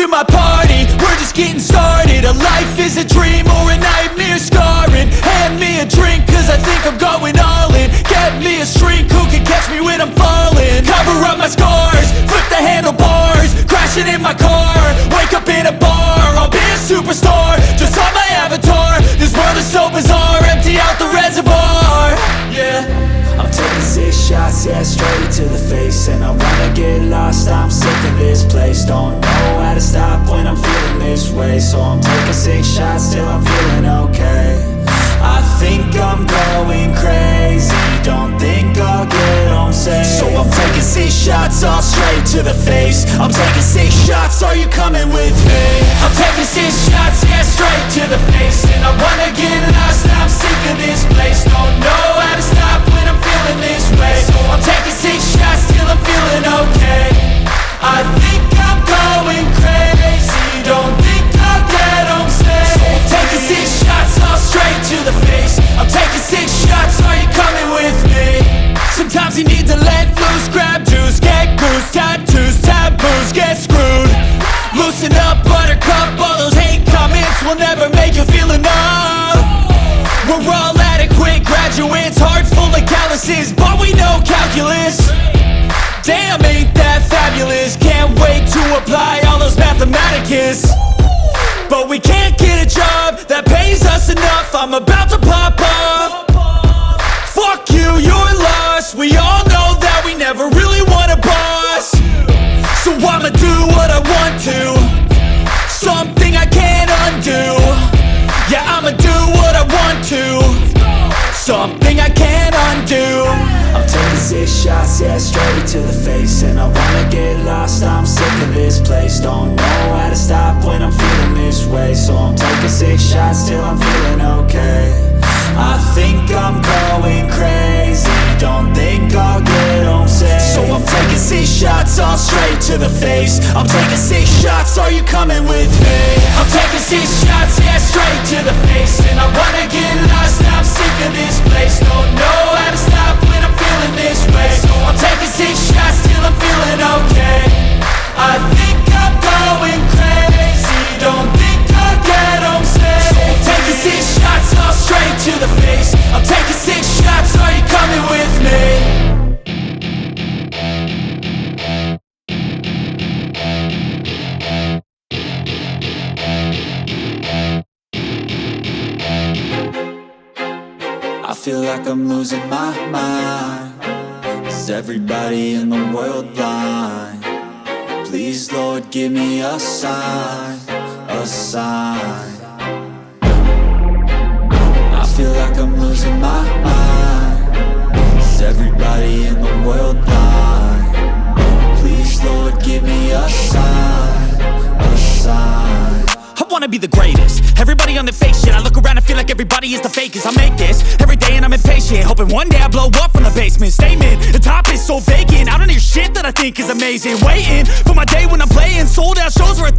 to my party, we're just getting started. A life is a dream or a nightmare scarring. Hand me a drink cause I think I'm going all in. Get me a shrink who can catch me when I'm falling. Cover up my scars, flip the handlebars, crashing in my car, wake up in a bar. I'll be a superstar, just on my avatar. This world is so bizarre, empty out the reservoir. Yeah, I'm taking 6 shots, yeah, straight to the face. And I wanna get lost, I'm sick of this place. Don't know how to stop when I'm feeling this way. So I'm taking 6 shots till I'm feeling okay. I think I'm going crazy, don't think I'll get home safe. So I'm taking 6 shots, all straight to the face. I'm taking 6 shots, are you coming with me? I'm taking 6 shots, yeah, straight to the face. And I wanna get lost, I'm sick of this place. Don't know how to stop when I'm feeling this way. So I'm taking 6 shots till I'm feeling okay. I think I'm going crazy, don't think I'll get home safe. So I'm taking 6 shots, all straight to the face. I'm taking 6 shots, are you coming with me? Sometimes you need to let loose, grab juice, get goose, tattoos, taboos, get screwed. Loosen up, buttercup, all those hate comments will never make you feel enough. We're all adequate graduates, hearts full of calluses, but we know calculus. Damn, ain't that fabulous? Can't wait to apply all those mathematicus. But we can't get a job that pays us enough. I'm about to pop off. Fuck you, you're lost. We all know that we never really want a boss. So I'ma do what I want to, something I can't undo. Yeah, I'ma do what I want to, something I can't undo. I'm taking 6 shots, yeah, straight to the face. And I wanna get lost, I'm sick of this place. Don't know how to stop when I'm feeling this way. So I'm taking 6 shots till I'm feeling okay. I think I'm going crazy, don't think I'll get home safe. So I'm taking 6 shots, all straight to the face. I'm taking 6 shots, are you coming with me? I'm taking 6 shots, yeah, straight to the face. And I wanna get lost, I'm sick of this place. Don't know how to stop when I'm feeling this way. So I'm taking 6 shots till I'm feeling okay. I think I'm going crazy, don't think I'll get home safe. So I'm taking 6 shots, all straight to the face. I'm taking 6 shots, are you coming with me? I feel like I'm losing my mind. Is everybody in the world blind? Please, Lord, give me a sign, a sign. I feel like I'm losing my mind. Is everybody in the world blind? Please, Lord, give me a sign, a sign. I wanna be the greatest. Everybody on the fake shit. I look around and feel like everybody is the fakest. I make this every day and I'm impatient, hoping one day I blow up from the basement. Statement, the top is so vacant. I don't hear shit that I think is amazing. Waiting for my day when I'm playing sold out shows for 1,000.